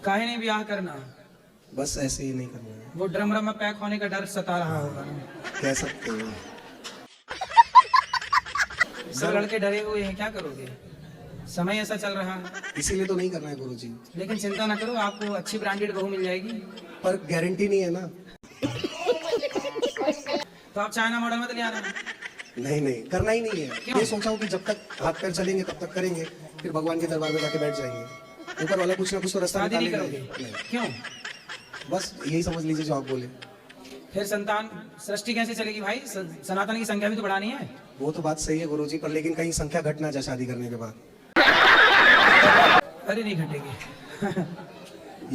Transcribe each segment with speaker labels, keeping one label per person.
Speaker 1: काहे नहीं ब्याह करना?
Speaker 2: बस ऐसे ही नहीं करना है।
Speaker 1: वो ड्रम में पैक होने का डर सता रहा होगा ना।
Speaker 2: कह सकते हो।
Speaker 1: सब लड़के डरे हुए हैं, क्या करोगे? समय ऐसा चल रहा है,
Speaker 2: इसीलिए तो नहीं करना है गुरुजी।
Speaker 1: लेकिन चिंता ना करो, आपको अच्छी ब्रांडेड बहू मिल जाएगी।
Speaker 2: पर गारंटी नहीं है ना।
Speaker 1: तो आप चाइना मॉडल में तो ले आना।
Speaker 2: नहीं नहीं, करना ही नहीं है।
Speaker 1: क्यों?
Speaker 2: ये सोचा हूँ कि जब तक हाथ पैर चलेंगे तब तक करेंगे, फिर भगवान के दरबार में जाके बैठ जाएंगे। ऊपर वाला कुछ ना कुछ तो रास्ता
Speaker 1: शादी नहीं
Speaker 2: निकालेगा।
Speaker 1: करोगे?
Speaker 2: नहीं।
Speaker 1: क्यों?
Speaker 2: बस यही समझ लीजिए जो आप बोले।
Speaker 1: फिर संतान सृष्टि कैसे चलेगी भाई? सनातन की संख्या भी तो बढ़ानी है।
Speaker 2: वो तो बात सही है गुरुजी, पर लेकिन कहीं संख्या घट ना जाए शादी करने के बाद।
Speaker 1: अरे नहीं घटेगी।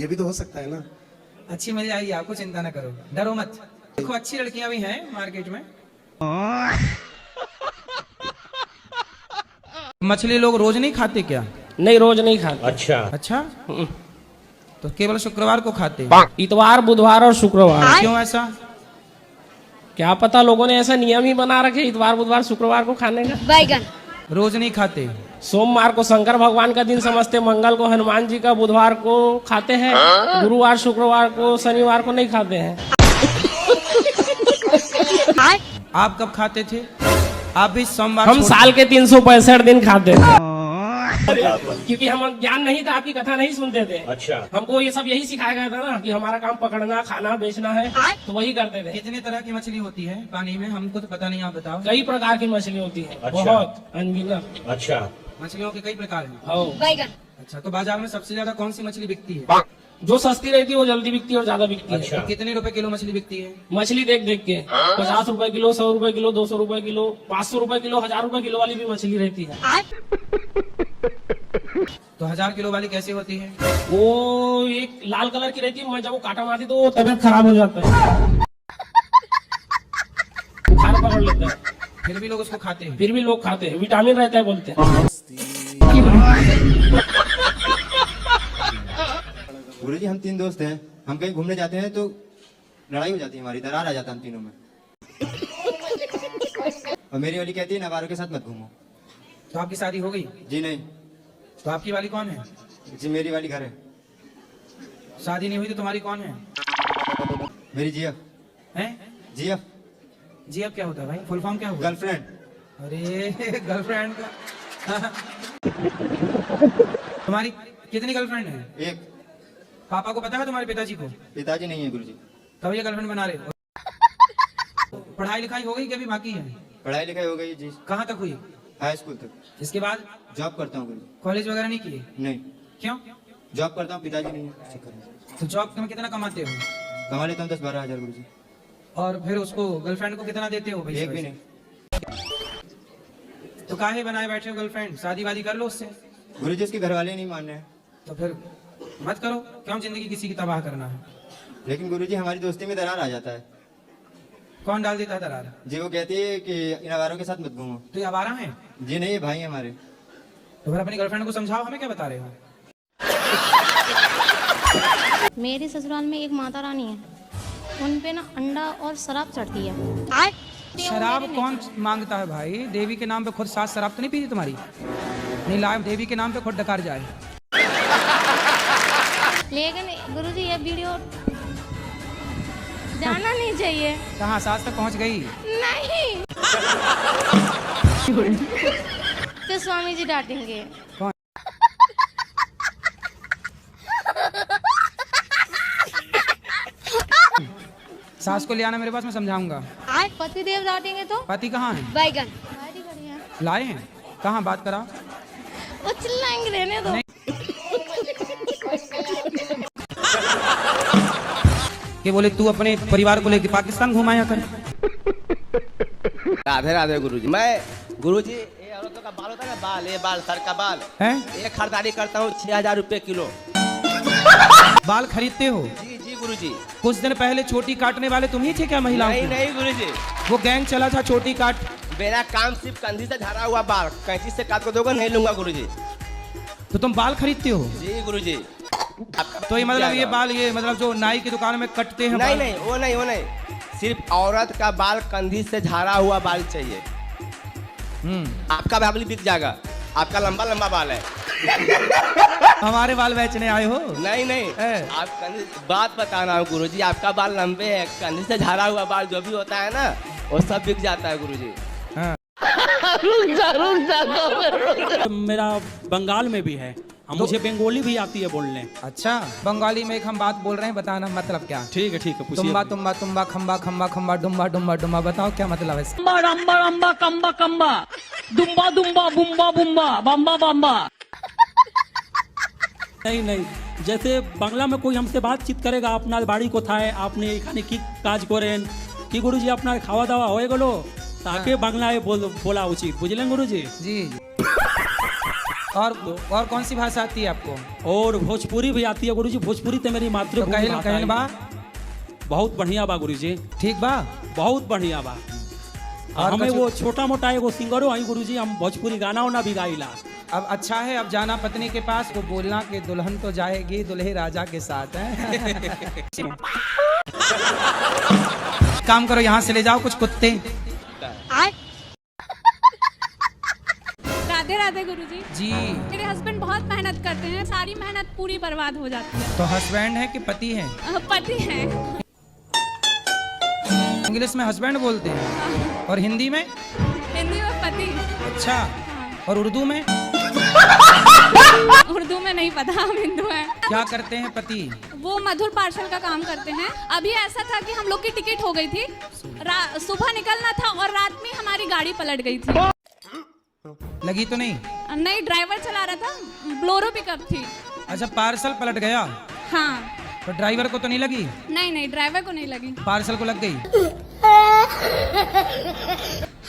Speaker 2: ये भी तो हो सकता है ना।
Speaker 1: अच्छी मिल जाएगी आपको, चिंता ना करो, डरो मत। देखो अच्छी लड़कियां भी हैं मार्केट में। मछली लोग रोज नहीं खाते क्या?
Speaker 3: नहीं, रोज नहीं खाते।
Speaker 4: अच्छा
Speaker 1: अच्छा, तो केवल शुक्रवार को खाते?
Speaker 3: इतवार, बुधवार और शुक्रवार।
Speaker 1: क्यों ऐसा?
Speaker 3: क्या पता, लोगों ने ऐसा नियम ही बना रखे इतवार, बुधवार, शुक्रवार को खाने का।
Speaker 5: बैगन
Speaker 1: रोज नहीं खाते?
Speaker 3: सोमवार को शंकर भगवान का दिन समझते, मंगल को हनुमान जी का, बुधवार को खाते हैं, गुरुवार शुक्रवार को, शनिवार को नहीं खाते हैं।
Speaker 1: आप कब खाते थे? आप भी सोमवार?
Speaker 3: हम साल के 365 दिन खाते थे, क्योंकि हम ज्ञान नहीं था, आपकी कथा नहीं सुनते थे।
Speaker 4: अच्छा,
Speaker 3: हमको ये सब यही सिखाया गया था ना कि हमारा काम पकड़ना, खाना, बेचना है, तो वही करते थे।
Speaker 1: कितने तरह की मछली होती है पानी में? हमको तो पता नहीं, आप बताओ।
Speaker 3: कई प्रकार की मछली होती है।
Speaker 4: अच्छा।
Speaker 3: बहुत अनगिनत।
Speaker 4: अच्छा,
Speaker 1: मछलियों के कई प्रकार हैं।
Speaker 3: हाँ।
Speaker 5: बैगन
Speaker 1: अच्छा, तो बाजार में सबसे ज्यादा कौन सी मछली बिकती है?
Speaker 3: जो सस्ती रहती है वो जल्दी बिकती है और ज्यादा बिकती है।
Speaker 4: अच्छा।
Speaker 1: तो कितने रुपए किलो मछली बिकती है?
Speaker 3: मछली देख देख के 50 रुपए किलो, 100 रुपए किलो, 200 रुपए किलो, 500 रुपए किलो, 1000 रुपए किलो वाली भी मछली रहती है।
Speaker 1: तो 1000 किलो वाली कैसे होती है?
Speaker 3: वो एक लाल कलर की रहती है, मैं जब वो काटा मारती तो वो तबियत खराब हो जाता है, बुखार पकड़ लेता है।
Speaker 1: फिर भी लोग उसको खाते हैं।
Speaker 3: फिर भी लोग खाते हैं, विटामिन रहता है बोलते हैं।
Speaker 6: गुरुजी हम 3 दोस्त हैं, हम कहीं घूमने जाते हैं तो लड़ाई हो जाती है, हमारी दरार आ जाता है हम तीनों में। और मेरी वाली कहती है नवारों के साथ मत घूमो।
Speaker 1: तो आपकी शादी हो गई?
Speaker 6: जी नहीं।
Speaker 1: तो आपकी वाली कौन है?
Speaker 6: जी मेरी वाली घर है।
Speaker 1: शादी नहीं हुई तो तुम्हारी कौन है?
Speaker 6: मेरी जीएफ।
Speaker 1: हैं?
Speaker 6: जीएफ
Speaker 1: जी अब क्या होता है भाई? फुल फॉर्म क्या होगा?
Speaker 6: गर्लफ्रेंड।
Speaker 1: अरे गर्लफ्रेंड का। तुम्हारी कितनी गर्लफ्रेंड है?
Speaker 6: एक।
Speaker 1: पापा को पता है तुम्हारे पिताजी को?
Speaker 6: पिताजी नहीं है गुरुजी।
Speaker 1: तब ये गर्लफ्रेंड बना रहे हो। पढ़ाई लिखाई हो गई कि अभी बाकी है?
Speaker 6: पढ़ाई लिखाई हो गई जी,
Speaker 1: कहाँ तक हुई?
Speaker 6: हाई स्कूल तक।
Speaker 1: इसके बाद
Speaker 6: जॉब करता हूँ गुरुजी।
Speaker 1: कॉलेज वगैरह नहीं किए?
Speaker 6: नहीं,
Speaker 1: क्यों?
Speaker 6: जॉब करता हूँ, पिताजी नहीं है।
Speaker 1: तो जॉब में कितना कमाते हो?
Speaker 6: कमा लेता हूँ 10-12 हजार गुरुजी।
Speaker 1: और फिर उसको गर्लफ्रेंड को कितना देते हो?
Speaker 6: एक भी नहीं।
Speaker 1: तो काहे बनाए बैठे हो गर्लफ्रेंड? शादी वादी कर लो उससे।
Speaker 6: गुरुजी उसके घर वाले नहीं मान रहे हैं।
Speaker 1: तो फिर मत करो, क्यों जिंदगी किसी की तबाह करना है?
Speaker 6: लेकिन गुरुजी हमारी दोस्ती में दरार आ जाता है।
Speaker 1: कौन डाल देता है दरार?
Speaker 6: जी वो कहती है कि इन आवारों के साथ मत घूमो।
Speaker 1: तो ये आवारा हैं?
Speaker 6: जी नहीं, ये भाई हैं हमारे।
Speaker 1: तो फिर अपनी गर्लफ्रेंड को समझाओ, हमें क्या बता रहे हो?
Speaker 7: मेरे ससुराल में एक माता रानी है, उन पे ना अंडा और शराब चढ़ती है।
Speaker 1: शराब कौन मांगता है भाई? देवी के नाम पे खुद सास शराब तो नहीं पीती तुम्हारी? नहीं लाए, देवी के नाम पे खुद डकार जाए।
Speaker 7: लेकिन गुरुजी ये वीडियो जाना नहीं चाहिए।
Speaker 1: कहाँ सास तक पहुँच गई?
Speaker 7: नहीं। तो स्वामी जी डांटेंगे।
Speaker 1: कौन? सास को ले आना मेरे पास, मैं समझाऊंगा।
Speaker 7: पति देव डांटेंगे तो?
Speaker 1: पति कहाँ है?
Speaker 5: बैगन
Speaker 7: गाड़ी खड़ी है।
Speaker 1: लाए हैं? कहाँ? बात करा।
Speaker 7: वो चिल्लाएंगे, रहने दो।
Speaker 1: कि बोले तू अपने परिवार को लेके पाकिस्तान घुमाया कर।
Speaker 8: राधे राधे गुरुजी। मैं गुरुजी ये औरतों का बाल होता है ना, बाल, ये बाल, सर का बाल
Speaker 1: हैं?
Speaker 8: ये खरीदारी करता हूँ 6000 रुपए किलो।
Speaker 1: बाल खरीदते हो?
Speaker 8: जी जी गुरुजी।
Speaker 1: कुछ दिन पहले चोटी काटने वाले तुम ही थे क्या महिलाओं
Speaker 8: नहीं
Speaker 1: की?
Speaker 8: नहीं गुरुजी,
Speaker 1: वो गैंग चला था चोटी काट।
Speaker 8: मेरा काम सिर्फ कंधी से झड़ा हुआ बाल कैंची से काट को दोगे, नहीं लूंगा गुरुजी।
Speaker 1: तो तुम बाल खरीदते हो?
Speaker 8: जी गुरुजी।
Speaker 1: तो ये मतलब ये बाल, ये मतलब जो नाई की दुकान में कटते हैं
Speaker 8: नहीं
Speaker 1: बाल?
Speaker 8: नहीं वो नहीं, वो नहीं, सिर्फ औरत का बाल कंधी से झाड़ा हुआ बाल चाहिए। आपका बाल बिक जाएगा, आपका लंबा लंबा बाल है।
Speaker 1: हमारे बाल बेचने आए हो?
Speaker 8: नहीं नहीं, आप कंधे बात बताना है गुरुजी, आपका बाल लंबे है, कंधे से झाड़ा हुआ बाल जो भी होता है ना वो सब बिक जाता है गुरुजी।
Speaker 4: मेरा बंगाल में भी है, मुझे बंगाली भी आती है बोलने।
Speaker 1: अच्छा, बंगाली में एक हम बात बोल रहे हैं, बताना मतलब क्या?
Speaker 4: ठीक है पूछिए।
Speaker 1: तुम्बा तुम्बा तुम्बा खम्बा खम्बा खम्बा डुम्बा डुम्बा डुम्बा, बताओ क्या मतलब है?
Speaker 5: रंबा रंबा रंबा कम्बा कम्बा दुम्बा दुम्बा बुम्बा बुम्बा बम्बा बम्बा।
Speaker 4: नहीं, जैसे बांग्ला में कोई हमसे बातचीत करेगा, अपना बाड़ी कोथाय आपने एखाने की काज करें कि गुरुजी अपना खावा दावा হয়ে গেল, ताके बांग्लाয় बोला उचित, बुझलें गुरुजी?
Speaker 1: जी। और कौन सी भाषा आती है आपको?
Speaker 4: और भोजपुरी भी आती है गुरुजी, भोजपुरी तो मेरी मातृभूमि भाषा है।
Speaker 1: बा
Speaker 4: बहुत बढ़िया बा गुरुजी,
Speaker 1: ठीक बा,
Speaker 4: बहुत बढ़िया बा। और हमें वो छोटा मोटा एगो सिंगरो आई गुरुजी, हम भोजपुरी गाना वाना भी गाइला।
Speaker 1: अब अच्छा है, अब जाना पत्नी के पास, वो बोलना कि दुल्हन तो जाएगी दुल्हे राजा के साथ है। काम करो, यहाँ से ले जाओ कुछ कुत्ते।
Speaker 9: राधे राधे गुरुजी।
Speaker 1: जी।
Speaker 9: मेरे हस्बैंड बहुत मेहनत करते हैं, सारी मेहनत पूरी बर्बाद हो जाती है।
Speaker 1: तो हस्बैंड है कि पति है?
Speaker 9: पति है।
Speaker 1: इंग्लिश में हस्बैंड बोलते हैं और हिंदी में?
Speaker 9: हिंदी में पति।
Speaker 1: अच्छा, और उर्दू में?
Speaker 9: उर्दू में नहीं पता, हम हिंदू हैं।
Speaker 1: क्या करते हैं पति?
Speaker 9: वो मधुर पार्सल का काम करते हैं। अभी ऐसा था कि हम लोग की टिकट हो गई थी, सुबह निकलना था और रात में हमारी गाड़ी पलट गई थी।
Speaker 1: लगी तो नहीं?
Speaker 9: नहीं, ड्राइवर चला रहा था, ब्लोरो पिकअप थी।
Speaker 1: अच्छा, पार्सल पलट गया?
Speaker 9: हाँ।
Speaker 1: तो ड्राइवर को तो नहीं लगी?
Speaker 9: नहीं, ड्राइवर को नहीं लगी,
Speaker 1: पार्सल को लग गई?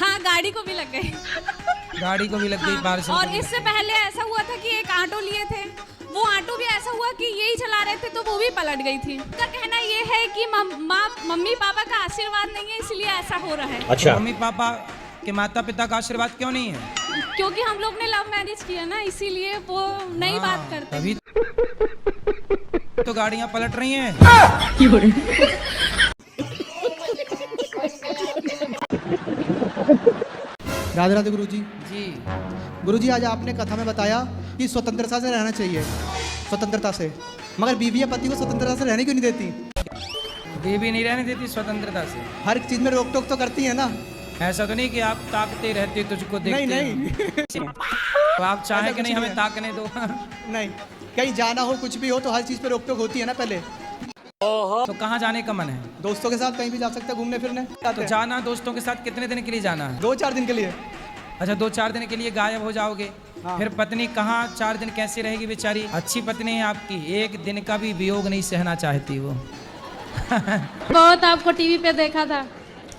Speaker 9: हाँ, गाड़ी को भी लग गई।
Speaker 1: गाड़ी को भी लग गई, पार्सल
Speaker 9: और
Speaker 1: को भी।
Speaker 9: इससे पहले ऐसा हुआ था कि एक ऑटो लिए थे, वो ऑटो भी ऐसा हुआ कि यही चला रहे थे तो वो भी पलट गई थी। उनका कहना ये है कि मम्मी पापा का आशीर्वाद नहीं है, इसलिए ऐसा हो रहा है।
Speaker 1: अच्छा, मम्मी पापा के माता पिता का आशीर्वाद क्यों नहीं है?
Speaker 9: क्योंकि हम लोग ने लव मैरिज किया ना, इसीलिए वो नहीं बात करते।
Speaker 1: तभी तो गाड़ियां पलट रही हैं।
Speaker 10: राधे राधे गुरुजी।
Speaker 1: जी।
Speaker 10: गुरुजी, आज आपने कथा में बताया कि स्वतंत्रता से रहना चाहिए, स्वतंत्रता से, मगर बीवी या पति को स्वतंत्रता से रहने क्यों नहीं देती?
Speaker 1: बीवी नहीं रहने देती स्वतंत्रता से?
Speaker 10: हर चीज में रोक टोक तो करती है ना।
Speaker 1: ऐसा तो नहीं कि आप ताकते रहते तुझको देखते?
Speaker 10: नहीं।
Speaker 1: तो आप चाहे कि नहीं हमें ताकने दो?
Speaker 10: नहीं, कहीं जाना हो कुछ भी हो तो हर चीज पे रोक टोक होती है ना पहले।
Speaker 1: तो कहाँ जाने का मन है?
Speaker 10: दोस्तों के साथ कहीं भी जा सकते हैं घूमने फिरने।
Speaker 1: तो जाना दोस्तों के साथ कितने दिन के लिए जाना है?
Speaker 10: 2-4 दिन के लिए।
Speaker 1: अच्छा, 2-4 दिन के लिए गायब हो जाओगे? हाँ। फिर पत्नी कहाँ 4 दिन कैसे रहेगी बेचारी? अच्छी पत्नी है आपकी, एक दिन का भी वियोग नहीं सहना चाहती वो।
Speaker 9: बहुत आपको टीवी पे देखा था,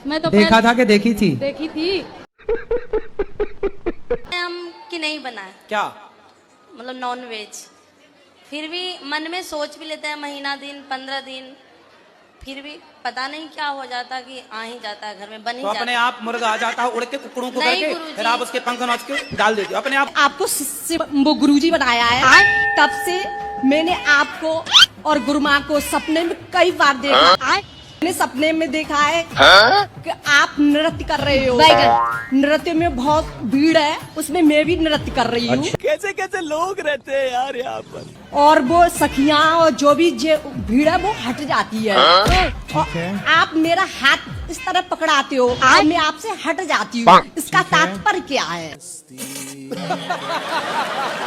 Speaker 9: मैं तो
Speaker 1: देखा था कि देखी थी?
Speaker 9: देखी थी।
Speaker 7: हम कि नहीं बना
Speaker 1: क्या
Speaker 7: मतलब नॉन वेज, फिर भी मन में सोच भी लेते हैं, महीना दिन 15 दिन, फिर भी पता नहीं क्या हो जाता कि आ ही जाता है घर में, बन ही
Speaker 1: तो
Speaker 7: जाता
Speaker 1: अपने आप मुर्गा आ जाता है उड़ के कुकड़ों को
Speaker 7: नहीं
Speaker 1: करके,
Speaker 7: गुरुजी।
Speaker 1: फिर आप उसके पंख नोच के डाल देते हो अपने आप।
Speaker 5: आपको वो गुरुजी बनाया है, तब से मैंने आपको और गुरु माँ को सपने में कई बार देखा। मैंने सपने में देखा है कि आप नृत्य कर रहे हो। नृत्य में बहुत भीड़ है, उसमें मैं भी नृत्य कर रही हूँ।
Speaker 8: कैसे कैसे लोग रहते हैं यार यहाँ पर।
Speaker 5: और वो सखियाँ और जो भी भीड़ है वो हट जाती है। और आप मेरा हाथ इस तरह पकड़ाते हो और मैं आपसे हट जाती हूँ, इसका तात्पर्य क्या है?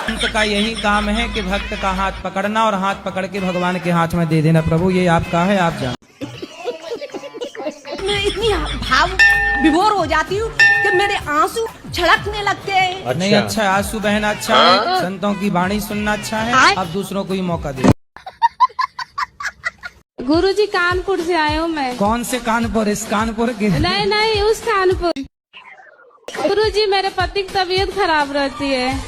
Speaker 1: संत का यही काम है कि भक्त का हाथ पकड़ना और हाथ पकड़ के भगवान के हाथ में दे देना, प्रभु ये आपका है, आप जान।
Speaker 5: मैं इतनी भाव विभोर हो जाती हूँ कि मेरे आंसू छलकने लगते हैं।
Speaker 1: अच्छा। नहीं, अच्छा है, आंसू बहना अच्छा है, संतों की वाणी सुनना अच्छा है, अब दूसरों को ही मौका दे।
Speaker 9: गुरुजी, कानपुर से आए हूँ मैं।
Speaker 1: कौन से कानपुर? इस कानपुर के?
Speaker 9: नहीं, उस कानपुर। गुरुजी, मेरे पति की तबीयत खराब रहती है,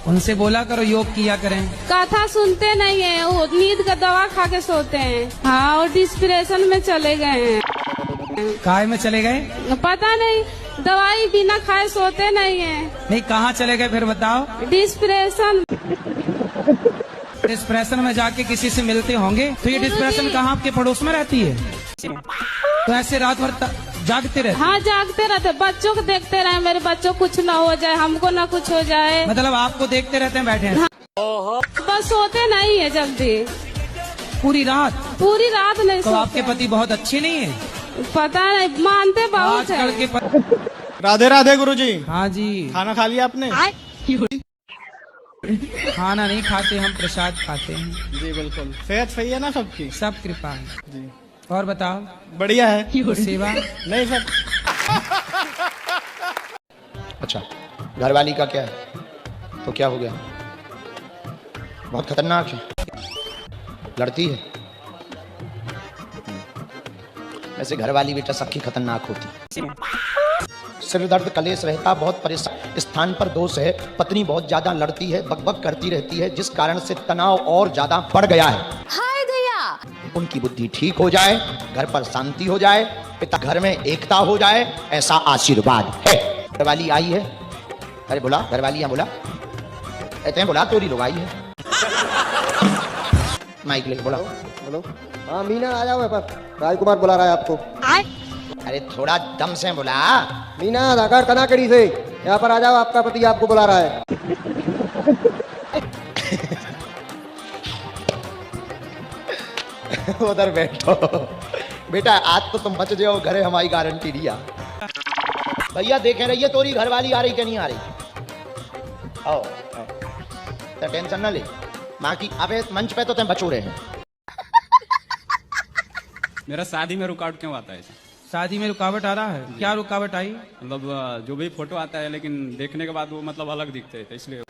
Speaker 1: उनसे बोला करो योग किया करें।
Speaker 9: कथा सुनते नहीं है, वो नींद का दवा खा के सोते हैं। हाँ, और डिस्प्रेशन में चले गए हैं।
Speaker 1: काय में चले गए?
Speaker 9: पता नहीं, दवाई बिना खाए सोते नहीं है।
Speaker 1: नहीं, कहाँ चले गए फिर बताओ?
Speaker 9: डिस्प्रेशन।
Speaker 1: डिस्प्रेशन में जाके किसी से मिलते होंगे, तो ये डिस्प्रेशन कहाँ आपके पड़ोस में रहती है? तो ऐसे रात भर जागते रहते?
Speaker 9: हाँ, जागते रहते, बच्चों को देखते रहे, मेरे बच्चों कुछ ना हो जाए, हमको ना कुछ हो जाए।
Speaker 1: मतलब आपको देखते रहते हैं बैठे हैं?
Speaker 9: हाँ। बस सोते नहीं है जल्दी,
Speaker 1: पूरी रात?
Speaker 9: नहीं
Speaker 1: तो आपके
Speaker 9: सोते।
Speaker 1: पति बहुत अच्छे नहीं है?
Speaker 9: पता नहीं, मानते बहुत
Speaker 1: आजकल
Speaker 9: है।
Speaker 1: के पति।
Speaker 10: राधे राधे गुरुजी।
Speaker 1: हाँ जी।
Speaker 10: खाना खा लिया आपने?
Speaker 1: खाना नहीं खाते हम, प्रसाद खाते हैं।
Speaker 10: जी बिल्कुल। सेहत सही है ना सबकी?
Speaker 1: सब कृपा है
Speaker 10: जी।
Speaker 1: और बताओ?
Speaker 10: बढ़िया है।
Speaker 1: और सेवा?
Speaker 10: नहीं सर।
Speaker 11: अच्छा, घरवाली का क्या है? तो क्या हो गया? बहुत खतरनाक है, लड़ती है। वैसे घरवाली बेटा सबकी खतरनाक होती। सिर दर्द कलेश रहता, बहुत परेशान, स्थान पर दोष है, पत्नी बहुत ज्यादा लड़ती है, बकबक करती रहती है, जिस कारण से तनाव और ज्यादा बढ़ गया है।
Speaker 7: हाय दया।
Speaker 11: उनकी बुद्धि ठीक हो जाए, घर पर शांति हो जाए, पिता घर में एकता हो जाए, ऐसा आशीर्वाद है। घरवाली आई है? अरे बोला घरवाली, यहाँ बोला, कहते हैं बोला तोरी लोग आई है। माइक लेके बोला।
Speaker 6: हेलो, हाँ मीना आ जाओ, राजकुमार बुला रहा है आपको।
Speaker 11: अरे थोड़ा दम से बोला।
Speaker 6: मीना आधार कनाकड़ी से यहाँ पर आ जाओ, आपका पति आपको बुला रहा है।
Speaker 11: उधर बैठो बेटा, आज तो तुम बच जाओ, घरे हमारी गारंटी दिया। भैया देखे रहिए तोरी घरवाली आ रही क्या नहीं आ रही। आओ तो टेंशन ना ले, माँ की अबे मंच पे तो तुम बचोड़े हैं।
Speaker 12: मेरा शादी में रुकावट क्यों आता है?
Speaker 1: शादी में रुकावट आ रहा है? क्या रुकावट आई?
Speaker 12: मतलब जो भी फोटो आता है, लेकिन देखने के बाद वो मतलब अलग दिखते हैं, इसलिए।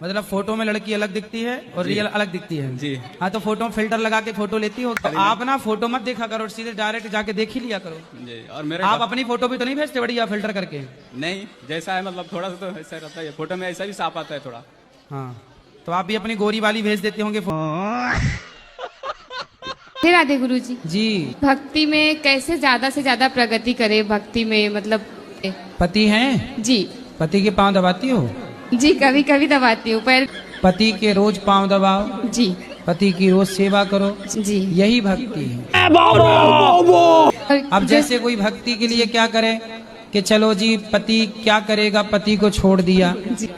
Speaker 1: मतलब फोटो में लड़की अलग दिखती है और रियल अलग दिखती है?
Speaker 12: जी
Speaker 1: हाँ, तो फोटो में फिल्टर लगा के फोटो लेती हो तो आप ना फोटो मत देखा करो, सीधे डायरेक्ट जाके देख ही लिया करो
Speaker 12: जी। और मेरे
Speaker 1: आप अपनी फोटो भी तो नहीं भेजते बढ़िया फिल्टर करके?
Speaker 12: नहीं, जैसा है मतलब थोड़ा सा तो ऐसा रहता है, फोटो में ऐसा भी साफ आता है थोड़ा।
Speaker 1: हाँ, तो आप भी अपनी गोरी वाली भेज देते होंगे।
Speaker 9: राधे गुरुजी
Speaker 1: जी।
Speaker 9: भक्ति में कैसे ज्यादा से ज्यादा प्रगति करे? भक्ति में मतलब
Speaker 1: पति हैं?
Speaker 9: जी।
Speaker 1: पति के पांव दबाती हो?
Speaker 9: जी, कभी कभी दबाती हूँ पर।
Speaker 1: पति के रोज पांव दबाओ
Speaker 9: जी।
Speaker 1: पति की रोज सेवा करो
Speaker 9: जी,
Speaker 1: यही भक्ति है। अब जैसे कोई भक्ति के लिए क्या करे कि चलो जी पति क्या करेगा, पति को छोड़ दिया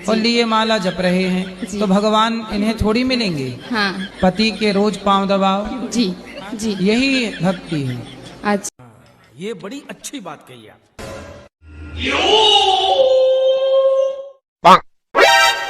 Speaker 1: और लिए माला जप रहे हैं, तो भगवान इन्हें थोड़ी मिलेंगे।
Speaker 9: हाँ।
Speaker 1: पति के रोज पांव दबाओ।
Speaker 9: जी जी,
Speaker 1: यही भक्ति है।
Speaker 9: अच्छा,
Speaker 1: ये बड़ी अच्छी बात कही आप।